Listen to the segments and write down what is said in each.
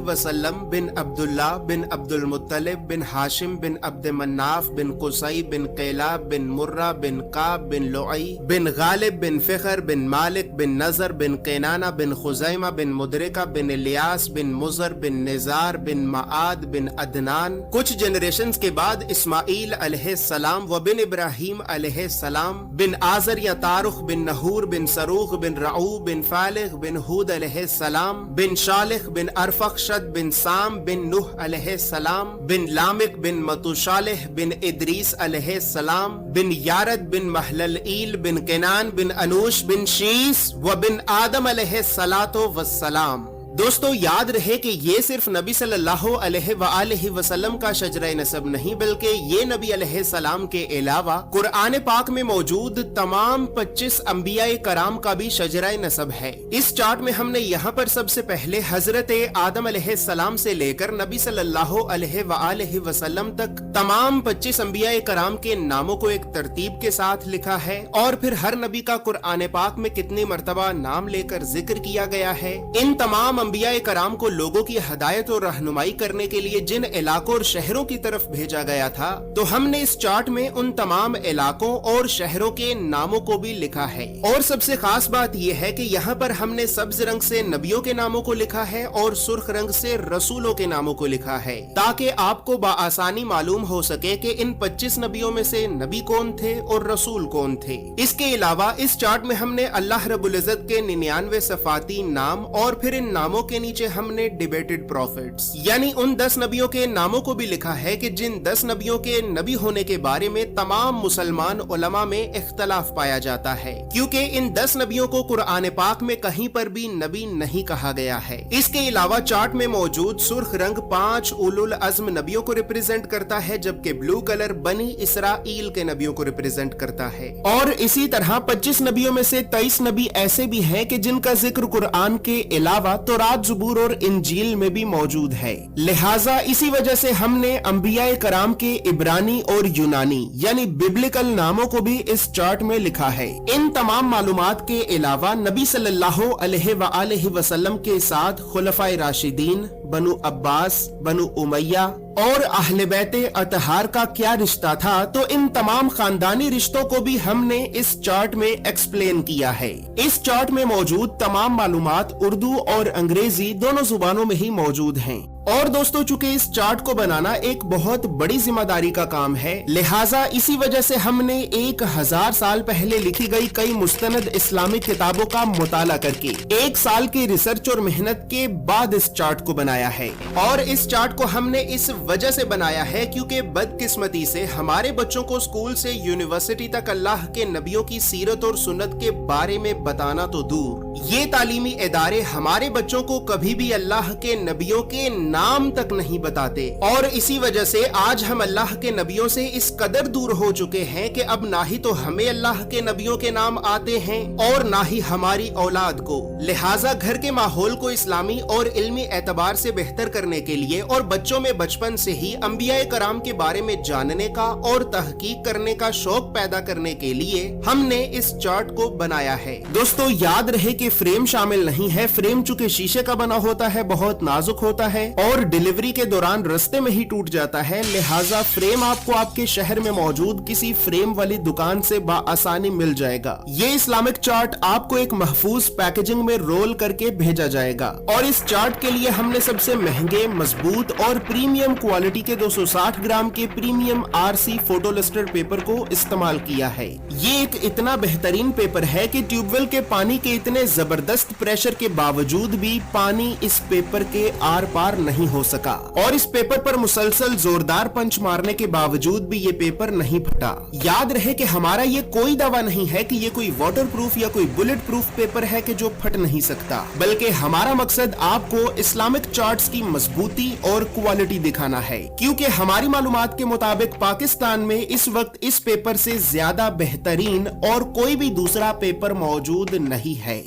वसल्लम बिन अब्दुल्ला बिन अब्दुल मुत्तलिब बिन हाशिम बिन अब्द मन्नाफ बिन कुसई बिन कैलाब बिन मुर्रा बिन काब बिन लुई बिन गालिब बिन फिखर बिन मालिक बिन नजर बिन कैनाना बिन खुजैमा बिन मुदरिका बिन इलियास बिन मुजर बिन निजार बिन माआद बिन अदनान। कुछ जनरेशंस के बाद इस्माइल अलैहिस्सलाम व बिन इब्राहिम अलैहिस्सलाम बिन आजर या तारुख बिन नहूर बिन सरूख बिन रऊ बिन फालिख बिन हूद अलैहिस्सलाम बिन शालिख बिन अरफखशद बिन साम बिन नूह अलैहिस्सलाम बिन लामिक बिन मतुशालिह बिन इदरीस अलैहिस्सलाम बिन यारद बिन महललईल बिन केनान बिन अनूश बिन शीस व बिन आदम अलैहिस्सलातो वस्सलाम। दोस्तों याद रहे कि ये सिर्फ नबी सल्लल्लाहु अलैहि वसल्लम का शजरा नसब नहीं बल्कि ये नबी अलैहिस्सलाम के अलावा कुरान पाक में मौजूद तमाम 25 अंबियाए कराम का भी शजरा नसब है। इस चार्ट में हमने यहाँ पर सबसे पहले हजरत आदम अलैहिस्सलाम से लेकर नबी सल्लल्लाहु अलैहि वसल्लम तक तमाम 25 अंबियाए कराम के नामों को एक तरतीब के साथ लिखा है और फिर हर नबी का कुरान पाक में कितनी मर्तबा नाम लेकर जिक्र किया गया है। इन तमाम अंबियाए कराम को लोगों की हदायत और रहनुमाई करने के लिए जिन इलाकों और शहरों की तरफ भेजा गया था, तो हमने इस चार्ट में उन तमाम इलाकों और शहरों के नामों को भी लिखा है। और सबसे खास बात यह है कि यहाँ पर हमने सब्ज रंग से नबियों के नामों को लिखा है और सुर्ख रंग से रसूलों के नामों को लिखा है, ताकि आपको बाआसानी मालूम हो सके कि इन 25 नबियों में से नबी कौन थे और रसूल कौन थे। इसके अलावा इस चार्ट में हमने अल्लाह रब्बुल इज्जत के 99 सफाती नाम और फिर इन नामों के नीचे हमने डिबेटेड प्रॉफिट्स यानी उन 10 नबियों के नामों को भी लिखा है कि जिन 10 नबियों के नबी होने के बारे में तमाम मुसलमान उलमा में इख्तलाफ पाया जाता है, क्योंकि इन 10 नबियों को कुरान पाक में कहीं पर भी नबी नहीं कहा गया है। इसके अलावा चार्ट में मौजूद सुर्ख रंग 5 उलुल अज़्म नबियों को रिप्रेजेंट करता है, जबकि ब्लू कलर बनी इसराइल के नबियों को रिप्रेजेंट करता है। और इसी तरह 25 नबियों में से 23 नबी ऐसे भी हैं कि जिनका जिक्र कुरान के अलावा तौरात, ज़बूर और इंजील में भी मौजूद है। लिहाजा इसी वजह से हमने अंबियाए कराम के इब्रानी और यूनानी यानी बिब्लिकल नामों को भी इस चार्ट में लिखा है। इन तमाम मालूमात के अलावा नबी सल्लल्लाहु अलैहि वसल्लम के साथ खुलफाए राशिदीन, बनु अब्बास, बनु उमैया और अहले बैते अतहार का क्या रिश्ता था, तो इन तमाम खानदानी रिश्तों को भी हमने इस चार्ट में एक्सप्लेन किया है। इस चार्ट में मौजूद तमाम मालूमात उर्दू और अंग्रेजी दोनों जुबानों में ही मौजूद हैं। और दोस्तों चूंकि इस चार्ट को बनाना एक बहुत बड़ी जिम्मेदारी का काम है, लिहाजा इसी वजह से हमने 1000 साल पहले लिखी गई कई मुस्तनद इस्लामिक किताबों का मुताला करके 1 साल की रिसर्च और मेहनत के बाद इस चार्ट को बनाया है। और इस चार्ट को हमने इस वजह से बनाया है क्योंकि बदकिस्मती से हमारे बच्चों को स्कूल से यूनिवर्सिटी तक अल्लाह के नबियों की सीरत और सुन्नत के बारे में बताना तो दूर, ये तालीमी इदारे हमारे बच्चों को कभी भी अल्लाह के नबियों के नाम तक नहीं बताते। और इसी वजह से आज हम अल्लाह के नबियों से इस कदर दूर हो चुके हैं कि अब ना ही तो हमें अल्लाह के नबियों के नाम आते हैं और ना ही हमारी औलाद को। लिहाजा घर के माहौल को इस्लामी और इल्मी एतबार से बेहतर करने के लिए और बच्चों में बचपन से ही अंबियाए कराम के बारे में जानने का और तहकीक करने का शौक पैदा करने के लिए हमने इस चार्ट को बनाया है। दोस्तों याद रहे कि फ्रेम शामिल नहीं है। फ्रेम चूंकि शीशे का बना होता है, बहुत नाजुक होता है और डिलीवरी के दौरान रास्ते में ही टूट जाता है, लिहाजा फ्रेम आपको आपके शहर में मौजूद किसी फ्रेम वाली दुकान से बाआसानी मिल जाएगा। ये इस्लामिक चार्ट आपको एक महफूज पैकेजिंग में रोल करके भेजा जाएगा। और इस चार्ट के लिए हमने सबसे महंगे, मजबूत और प्रीमियम क्वालिटी के 260 ग्राम के प्रीमियम RC फोटोलिस्टर पेपर को इस्तेमाल किया है। ये एक इतना बेहतरीन पेपर है कि ट्यूबवेल के पानी के इतने जबरदस्त प्रेशर के बावजूद भी पानी इस पेपर के आर पार नहीं हो सका। और इस पेपर पर मुसलसल जोरदार पंच मारने के बावजूद भी ये पेपर नहीं फटा। याद रहे कि हमारा ये कोई दावा नहीं है कि ये कोई वाटर प्रूफ या कोई बुलेट प्रूफ पेपर है कि जो फट नहीं सकता, बल्कि हमारा मकसद आपको इस्लामिक चार्ट्स की मजबूती और क्वालिटी दिखाना है, क्योंकि हमारी मालूमात के मुताबिक पाकिस्तान में इस वक्त इस पेपर से ज्यादा बेहतरीन और कोई भी दूसरा पेपर मौजूद नहीं है।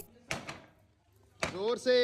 जोर से